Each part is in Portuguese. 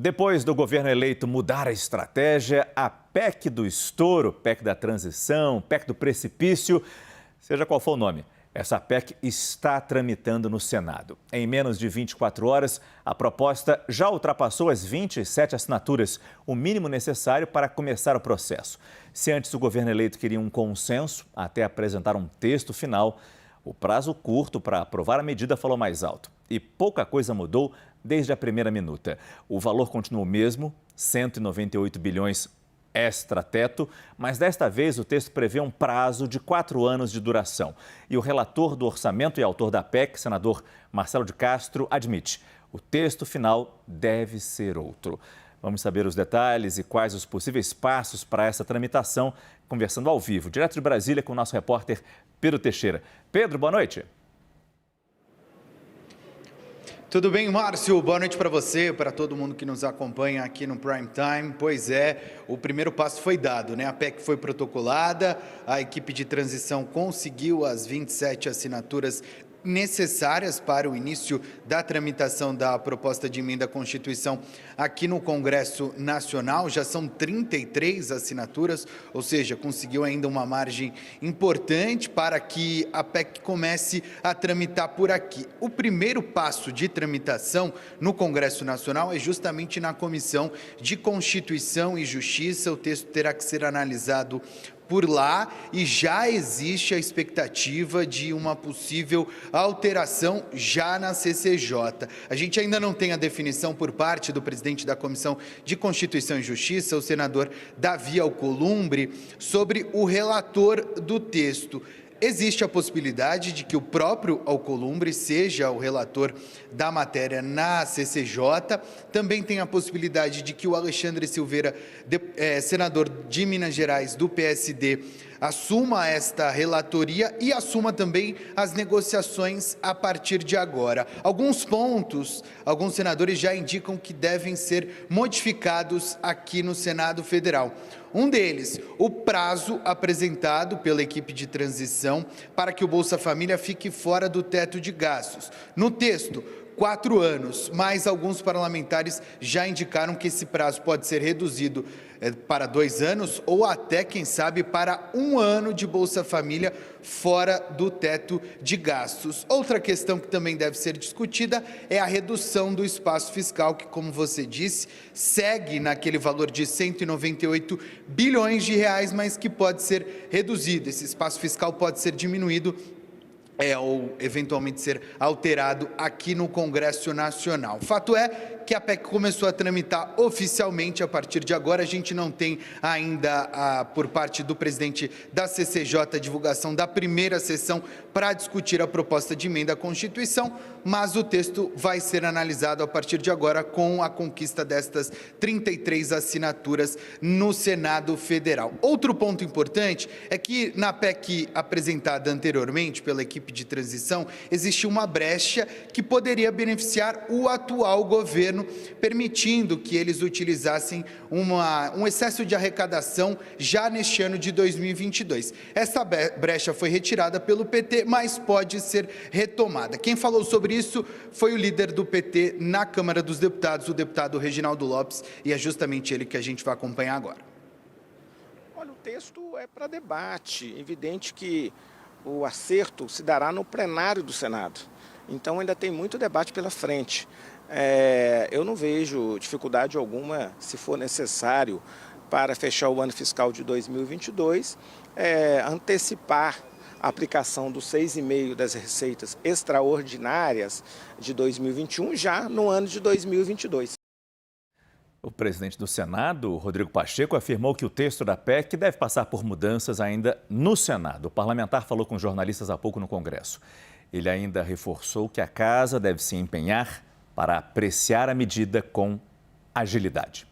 Depois do governo eleito mudar a estratégia, a PEC do estouro, PEC da transição, PEC do precipício, seja qual for o nome, essa PEC está tramitando no Senado. Em menos de 24 horas, a proposta já ultrapassou as 27 assinaturas, o mínimo necessário para começar o processo. Se antes o governo eleito queria um consenso até apresentar um texto final, o prazo curto para aprovar a medida falou mais alto. E pouca coisa mudou desde a primeira minuta. O valor continua o mesmo, 198 bilhões extra-teto, mas desta vez o texto prevê um prazo de 4 anos de duração. E o relator do orçamento e autor da PEC, senador Marcelo de Castro, admite: o texto final deve ser outro. Vamos saber os detalhes e quais os possíveis passos para essa tramitação, conversando ao vivo, direto de Brasília, com o nosso repórter Pedro Teixeira. Pedro, boa noite. Tudo bem, Márcio? Boa noite para você, para todo mundo que nos acompanha aqui no Prime Time. Pois é, o primeiro passo foi dado, né? A PEC foi protocolada, a equipe de transição conseguiu as 27 assinaturas necessárias para o início da tramitação da proposta de emenda à Constituição aqui no Congresso Nacional. Já são 33 assinaturas, ou seja, conseguiu ainda uma margem importante para que a PEC comece a tramitar por aqui. O primeiro passo de tramitação no Congresso Nacional é justamente na Comissão de Constituição e Justiça. O texto terá que ser analisado por lá e já existe a expectativa de uma possível alteração já na CCJ. A gente ainda não tem a definição por parte do presidente da Comissão de Constituição e Justiça, o senador Davi Alcolumbre, sobre o relator do texto. Existe a possibilidade de que o próprio Alcolumbre seja o relator da matéria na CCJ. Também tem a possibilidade de que o Alexandre Silveira, senador de Minas Gerais do PSD, assuma esta relatoria e assuma também as negociações a partir de agora. Alguns pontos, alguns senadores já indicam que devem ser modificados aqui no Senado Federal. Um deles, o prazo apresentado pela equipe de transição para que o Bolsa Família fique fora do teto de gastos. No texto, 4 anos, mas alguns parlamentares já indicaram que esse prazo pode ser reduzido para 2 anos ou até, quem sabe, para 1 ano de Bolsa Família fora do teto de gastos. Outra questão que também deve ser discutida é a redução do espaço fiscal, que, como você disse, segue naquele valor de 198 bilhões de reais, mas que pode ser reduzido. Esse espaço fiscal pode ser diminuído ou eventualmente ser alterado aqui no Congresso Nacional. O fato é que a PEC começou a tramitar oficialmente a partir de agora. A gente não tem ainda, por parte do presidente da CCJ, a divulgação da primeira sessão para discutir a proposta de emenda à Constituição, mas o texto vai ser analisado a partir de agora com a conquista destas 33 assinaturas no Senado Federal. Outro ponto importante é que na PEC apresentada anteriormente pela equipe de transição, existe uma brecha que poderia beneficiar o atual governo, permitindo que eles utilizassem um excesso de arrecadação já neste ano de 2022. Essa brecha foi retirada pelo PT, mas pode ser retomada. Quem falou sobre isso foi o líder do PT na Câmara dos Deputados, o deputado Reginaldo Lopes, e é justamente ele que a gente vai acompanhar agora. Olha, o texto é para debate, evidente que o acerto se dará no plenário do Senado, então ainda tem muito debate pela frente. Eu não vejo dificuldade alguma, se for necessário, para fechar o ano fiscal de 2022, antecipar a aplicação dos 6,5% das receitas extraordinárias de 2021 já no ano de 2022. O presidente do Senado, Rodrigo Pacheco, afirmou que o texto da PEC deve passar por mudanças ainda no Senado. O parlamentar falou com jornalistas há pouco no Congresso. Ele ainda reforçou que a casa deve se empenhar para apreciar a medida com agilidade.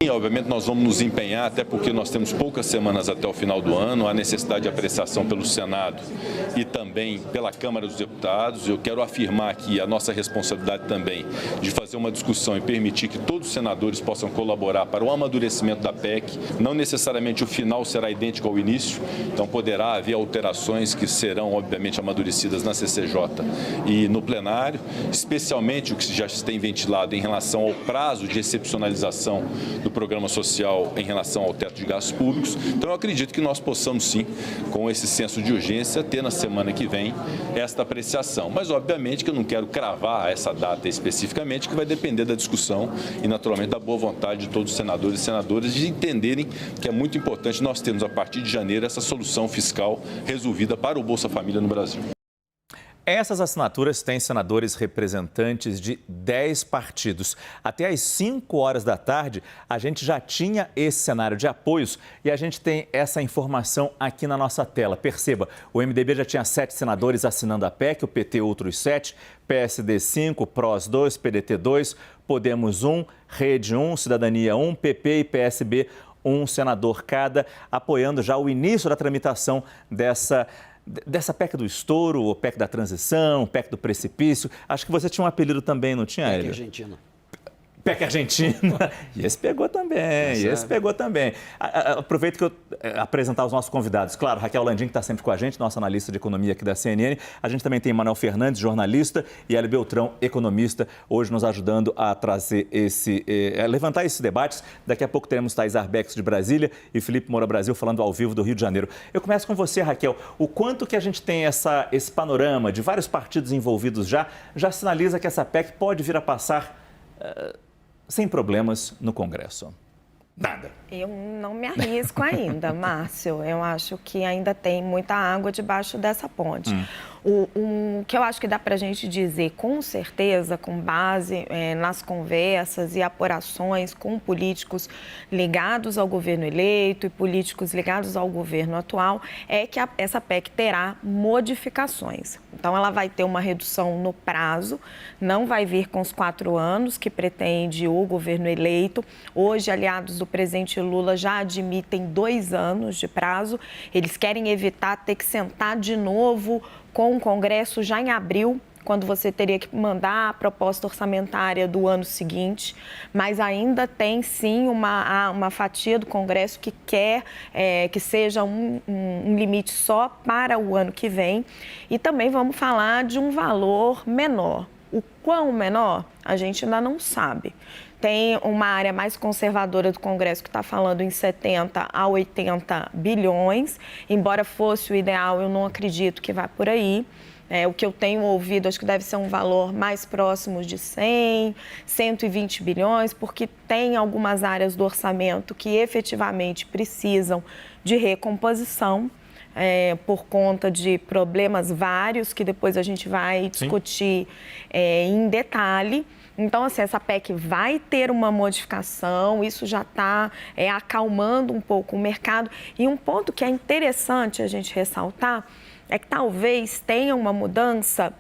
E, obviamente, nós vamos nos empenhar, até porque nós temos poucas semanas até o final do ano, há necessidade de apreciação pelo Senado e também pela Câmara dos Deputados. Eu quero afirmar aqui a nossa responsabilidade também de fazer uma discussão e permitir que todos os senadores possam colaborar para o amadurecimento da PEC. Não necessariamente o final será idêntico ao início, então poderá haver alterações que serão, obviamente, amadurecidas na CCJ e no plenário, especialmente o que já se tem ventilado em relação ao prazo de excepcionalização do programa social em relação ao teto de gastos públicos. Então, eu acredito que nós possamos, sim, com esse senso de urgência, ter na semana que vem esta apreciação. Mas, obviamente, que eu não quero cravar essa data especificamente, que vai depender da discussão e, naturalmente, da boa vontade de todos os senadores e senadoras de entenderem que é muito importante nós termos, a partir de janeiro, essa solução fiscal resolvida para o Bolsa Família no Brasil. Essas assinaturas têm senadores representantes de 10 partidos. Até às 5 horas da tarde, a gente já tinha esse cenário de apoios e a gente tem essa informação aqui na nossa tela. Perceba, o MDB já tinha 7 senadores assinando a PEC, o PT outros 7, PSD 5, PROS 2, PDT 2, Podemos 1, Rede 1, Cidadania 1, PP e PSB 1 senador cada, apoiando já o início da tramitação dessa PEC do estouro, ou PEC da transição, PEC do precipício. Acho que você tinha um apelido também, não tinha, Hélio? PEC Argentina. PEC Argentina. E esse pegou também, Aproveito que eu apresentar os nossos convidados. Claro, Raquel Landim, que está sempre com a gente, nossa analista de economia aqui da CNN. A gente também tem Manuel Fernandes, jornalista, e Hélio Beltrão, economista, hoje nos ajudando a trazer levantar esses debates. Daqui a pouco teremos Thais Arbex de Brasília e Felipe Moura Brasil falando ao vivo do Rio de Janeiro. Eu começo com você, Raquel. O quanto que a gente tem esse panorama de vários partidos envolvidos já sinaliza que essa PEC pode vir a passar sem problemas no Congresso? Nada. Eu não me arrisco ainda, Márcio. Eu acho que ainda tem muita água debaixo dessa ponte. O que eu acho que dá para a gente dizer com certeza, com base nas conversas e apurações com políticos ligados ao governo eleito e políticos ligados ao governo atual, é que essa PEC terá modificações. Então, ela vai ter uma redução no prazo, não vai vir com os 4 anos que pretende o governo eleito. Hoje, aliados do presidente Lula já admitem 2 anos de prazo. Eles querem evitar ter que sentar de novo com o Congresso já em abril, quando você teria que mandar a proposta orçamentária do ano seguinte, mas ainda tem sim uma fatia do Congresso que quer que seja um limite só para o ano que vem. E também vamos falar de um valor menor. O quão menor, a gente ainda não sabe. Tem uma área mais conservadora do Congresso que está falando em 70 a 80 bilhões. Embora fosse o ideal, eu não acredito que vá por aí. O que eu tenho ouvido, acho que deve ser um valor mais próximo de 100, 120 bilhões, porque tem algumas áreas do orçamento que efetivamente precisam de recomposição. Por conta de problemas vários que depois a gente vai discutir em detalhe. Então, assim, essa PEC vai ter uma modificação, isso já está acalmando um pouco o mercado. E um ponto que é interessante a gente ressaltar é que talvez tenha uma mudança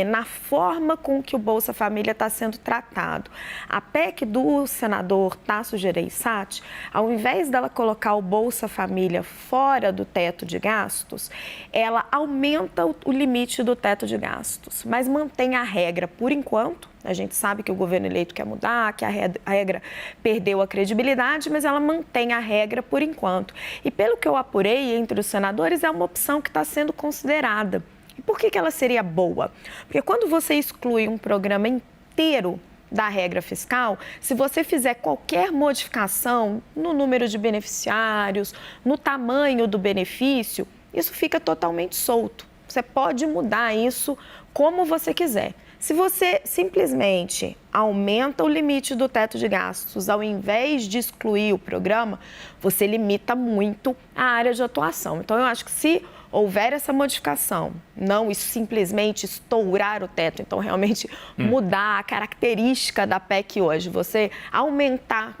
na forma com que o Bolsa Família está sendo tratado. A PEC do senador Tasso Gereissati, ao invés dela colocar o Bolsa Família fora do teto de gastos, ela aumenta o limite do teto de gastos, mas mantém a regra por enquanto. A gente sabe que o governo eleito quer mudar, que a regra perdeu a credibilidade, mas ela mantém a regra por enquanto. E pelo que eu apurei entre os senadores, é uma opção que está sendo considerada. E por que ela seria boa? Porque quando você exclui um programa inteiro da regra fiscal, se você fizer qualquer modificação no número de beneficiários, no tamanho do benefício, isso fica totalmente solto. Você pode mudar isso como você quiser. Se você simplesmente aumenta o limite do teto de gastos, ao invés de excluir o programa, você limita muito a área de atuação. Então, eu acho que se houver essa modificação, não simplesmente estourar o teto, então realmente mudar a característica da PEC hoje, você aumentar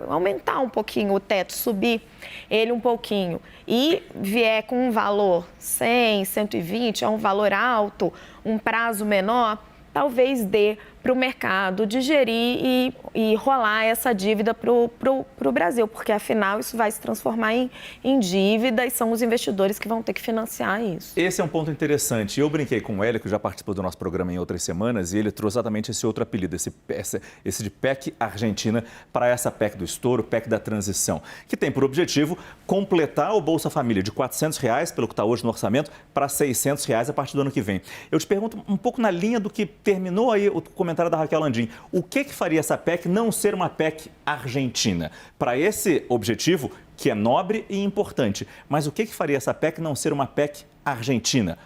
um pouquinho o teto, subir ele um pouquinho e vier com um valor 100, 120, é um valor alto, um prazo menor, talvez dê para o mercado digerir e rolar essa dívida para o Brasil, porque afinal isso vai se transformar em dívida e são os investidores que vão ter que financiar isso. Esse é um ponto interessante. Eu brinquei com o Hélio, que já participou do nosso programa em outras semanas, e ele trouxe exatamente esse outro apelido, esse de PEC Argentina, para essa PEC do estouro, PEC da transição, que tem por objetivo completar o Bolsa Família de R$ 400, pelo que está hoje no orçamento, para R$ 600 a partir do ano que vem. Eu te pergunto um pouco na linha do que terminou aí o comentário da Raquel Landim. O que faria essa PEC não ser uma PEC argentina? Para esse objetivo, que é nobre e importante, mas o que faria essa PEC não ser uma PEC argentina?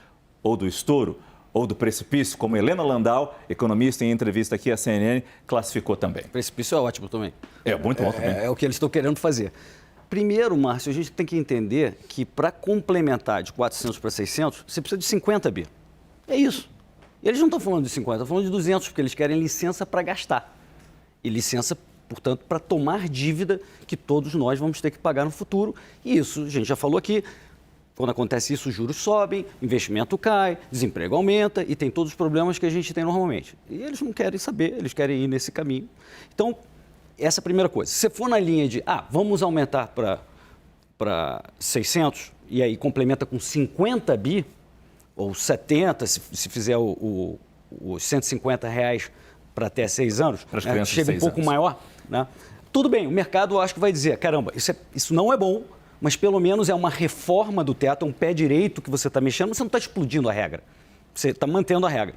Ou do estouro, ou do precipício, como Helena Landau, economista em entrevista aqui à CNN, classificou também. Precipício é ótimo também. É muito bom também. É o que eles estão querendo fazer. Primeiro, Márcio, a gente tem que entender que para complementar de 400 para 600, você precisa de 50 bi. É isso. Eles não estão falando de 50, estão falando de 200, porque eles querem licença para gastar. E licença, portanto, para tomar dívida que todos nós vamos ter que pagar no futuro. E isso, a gente já falou aqui, quando acontece isso, os juros sobem, investimento cai, desemprego aumenta e tem todos os problemas que a gente tem normalmente. E eles não querem saber, eles querem ir nesse caminho. Então, essa é a primeira coisa. Se você for na linha de, vamos aumentar para 600 e aí complementa com 50 bi, ou 70, se fizer os R$150 para até 6 anos, né, chega um pouco maior, né? Tudo bem, o mercado eu acho que vai dizer, caramba, isso não é bom, mas pelo menos é uma reforma do teto, é um pé direito que você está mexendo, você não está explodindo a regra, você está mantendo a regra.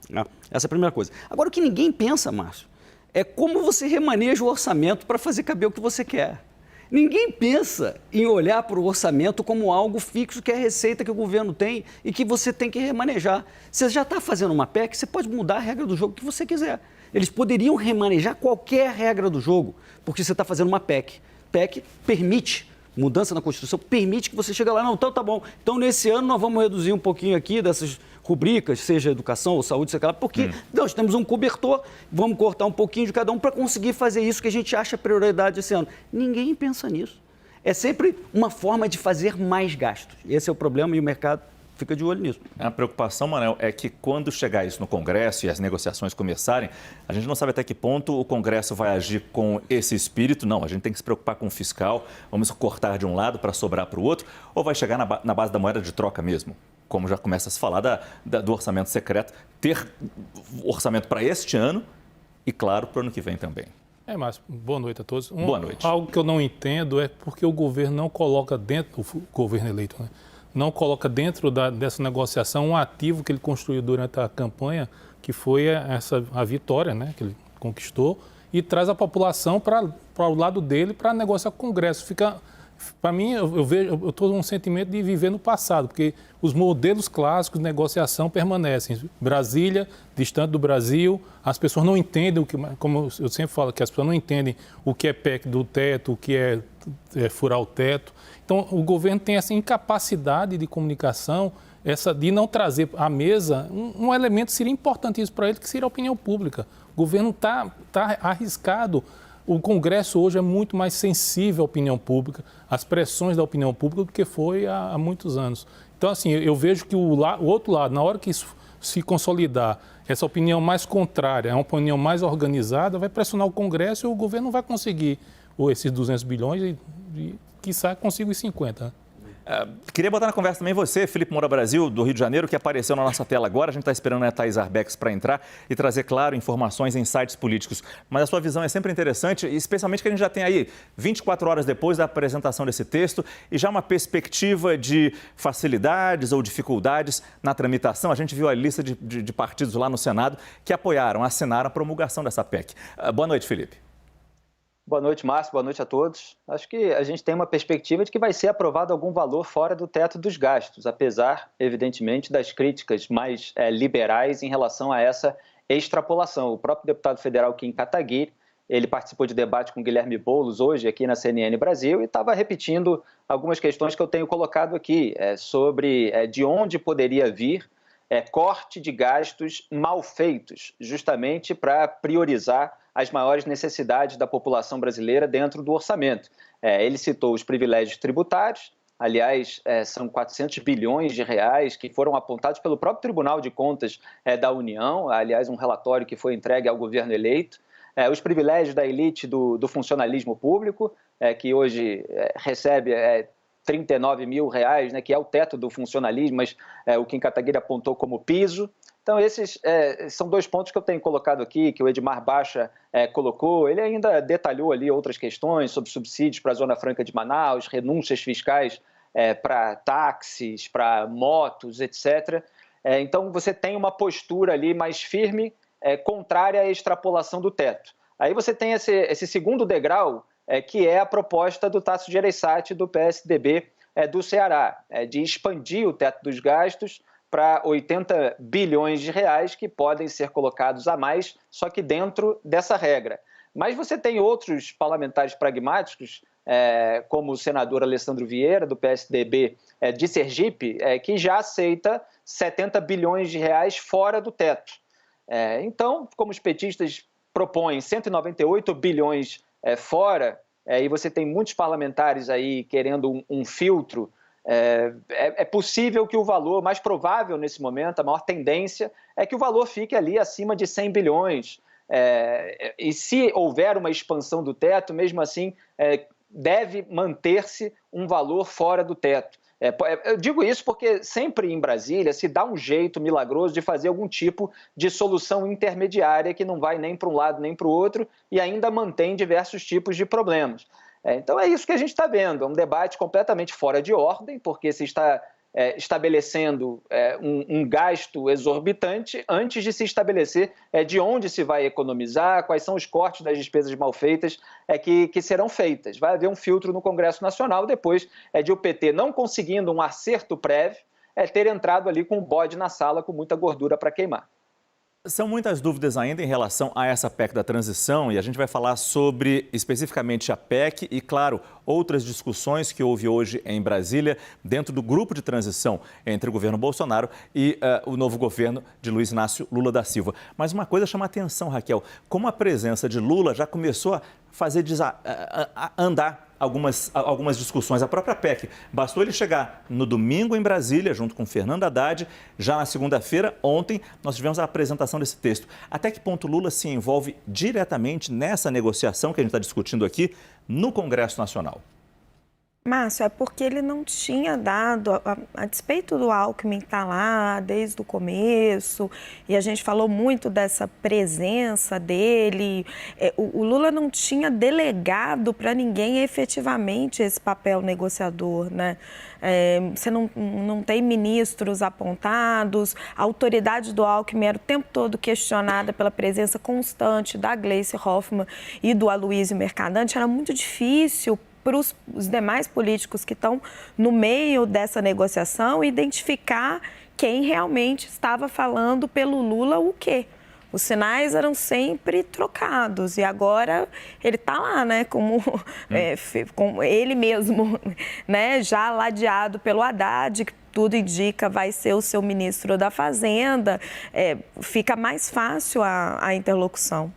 Né? Essa é a primeira coisa. Agora, o que ninguém pensa, Márcio, é como você remaneja o orçamento para fazer caber o que você quer. Ninguém pensa em olhar para o orçamento como algo fixo, que é a receita que o governo tem e que você tem que remanejar. Você já está fazendo uma PEC, você pode mudar a regra do jogo que você quiser. Eles poderiam remanejar qualquer regra do jogo, porque você está fazendo uma PEC. PEC permite, mudança na Constituição, permite que você chegue lá, não, então tá bom. Então, nesse ano, nós vamos reduzir um pouquinho aqui dessas rubricas, seja educação ou saúde, sei lá, porque nós temos um cobertor, vamos cortar um pouquinho de cada um para conseguir fazer isso que a gente acha prioridade esse ano. Ninguém pensa nisso. É sempre uma forma de fazer mais gastos. Esse é o problema e o mercado fica de olho nisso. A preocupação, Manel, é que quando chegar isso no Congresso e as negociações começarem, a gente não sabe até que ponto o Congresso vai agir com esse espírito. Não, a gente tem que se preocupar com o fiscal, vamos cortar de um lado para sobrar para o outro, ou vai chegar na base da moeda de troca mesmo? Como já começa a se falar do orçamento secreto, ter orçamento para este ano e, claro, para o ano que vem também. Márcio, boa noite a todos. Boa noite. Algo que eu não entendo é porque o governo não coloca dentro, o governo eleito, né, não coloca dentro dessa negociação um ativo que ele construiu durante a campanha, que foi a vitória, né, que ele conquistou, e traz a população para o lado dele para negociar com o Congresso. Para mim, eu estou num sentimento de viver no passado, porque os modelos clássicos de negociação permanecem. Brasília, distante do Brasil, as pessoas não entendem, como eu sempre falo, que as pessoas não entendem o que é PEC do teto, o que é furar o teto. Então, o governo tem essa incapacidade de comunicação, de não trazer à mesa um elemento que seria importantíssimo para ele, que seria a opinião pública. O governo está arriscado. O Congresso hoje é muito mais sensível à opinião pública, às pressões da opinião pública, do que foi há muitos anos. Então, assim, eu vejo que o outro lado, na hora que isso se consolidar, essa opinião mais contrária, uma opinião mais organizada, vai pressionar o Congresso e o governo não vai conseguir esses 200 bilhões e quiçá consiga os 50. Né? Queria botar na conversa também você, Felipe Moura Brasil, do Rio de Janeiro, que apareceu na nossa tela agora. A gente está esperando a Thaís Arbex para entrar e trazer, claro, informações em sites políticos. Mas a sua visão é sempre interessante, especialmente que a gente já tem aí 24 horas depois da apresentação desse texto e já uma perspectiva de facilidades ou dificuldades na tramitação. A gente viu a lista de partidos lá no Senado que apoiaram, assinaram a promulgação dessa PEC. Boa noite, Felipe. Boa noite, Márcio. Boa noite a todos. Acho que a gente tem uma perspectiva de que vai ser aprovado algum valor fora do teto dos gastos, apesar, evidentemente, das críticas mais liberais em relação a essa extrapolação. O próprio deputado federal Kim Kataguiri, ele participou de debate com Guilherme Boulos hoje aqui na CNN Brasil e estava repetindo algumas questões que eu tenho colocado aqui sobre de onde poderia vir corte de gastos mal feitos, justamente para priorizar as maiores necessidades da população brasileira dentro do orçamento. Ele citou os privilégios tributários, Aliás, são 400 bilhões de reais que foram apontados pelo próprio Tribunal de Contas da União, aliás, um relatório que foi entregue ao governo eleito. Os privilégios da elite do funcionalismo público, que hoje recebe 39 mil reais, né, que é o teto do funcionalismo, mas o Kim Kataguiri apontou como piso. Então, esses são dois pontos que eu tenho colocado aqui, que o Edmar Baixa colocou. Ele ainda detalhou ali outras questões sobre subsídios para a Zona Franca de Manaus, renúncias fiscais para táxis, para motos, etc. Então, você tem uma postura ali mais firme, contrária à extrapolação do teto. Aí você tem esse segundo degrau, que é a proposta do Tasso Gereissati, do PSDB do Ceará, de expandir o teto dos gastos para 80 bilhões de reais que podem ser colocados a mais, só que dentro dessa regra. Mas você tem outros parlamentares pragmáticos, como o senador Alessandro Vieira, do PSDB de Sergipe, que já aceita 70 bilhões de reais fora do teto. Então, como os petistas propõem 198 bilhões fora, e você tem muitos parlamentares aí querendo um filtro, é possível que o valor, mais provável nesse momento, a maior tendência, é que o valor fique ali acima de 100 bilhões. E se houver uma expansão do teto, mesmo assim, deve manter-se um valor fora do teto. Eu digo isso porque sempre em Brasília se dá um jeito milagroso de fazer algum tipo de solução intermediária que não vai nem para um lado nem para o outro e ainda mantém diversos tipos de problemas. Então é isso que a gente está vendo, é um debate completamente fora de ordem, porque se está estabelecendo um gasto exorbitante antes de se estabelecer de onde se vai economizar, quais são os cortes das despesas mal feitas que serão feitas. Vai haver um filtro no Congresso Nacional depois de o PT, não conseguindo um acerto prévio, ter entrado ali com o bode na sala com muita gordura para queimar. São muitas dúvidas ainda em relação a essa PEC da transição e a gente vai falar sobre especificamente a PEC e, claro, outras discussões que houve hoje em Brasília dentro do grupo de transição entre o governo Bolsonaro e o novo governo de Luiz Inácio Lula da Silva. Mas uma coisa chama a atenção, Raquel, como a presença de Lula já começou a fazer andar algumas discussões. A própria PEC, bastou ele chegar no domingo em Brasília, junto com Fernando Haddad. Já na segunda-feira, ontem, nós tivemos a apresentação desse texto. Até que ponto Lula se envolve diretamente nessa negociação que a gente está discutindo aqui no Congresso Nacional? Márcio, é porque ele não tinha dado, a despeito do Alckmin estar lá desde o começo, e a gente falou muito dessa presença dele, o Lula não tinha delegado para ninguém efetivamente esse papel negociador, né? Você não tem ministros apontados, a autoridade do Alckmin era o tempo todo questionada pela presença constante da Gleice Hoffmann e do Aloysio Mercadante, era muito difícil para os demais políticos que estão no meio dessa negociação identificar quem realmente estava falando pelo Lula o quê. Os sinais eram sempre trocados e agora ele está lá, né, como ele mesmo, né, já ladeado pelo Haddad, que tudo indica vai ser o seu ministro da Fazenda, fica mais fácil a interlocução.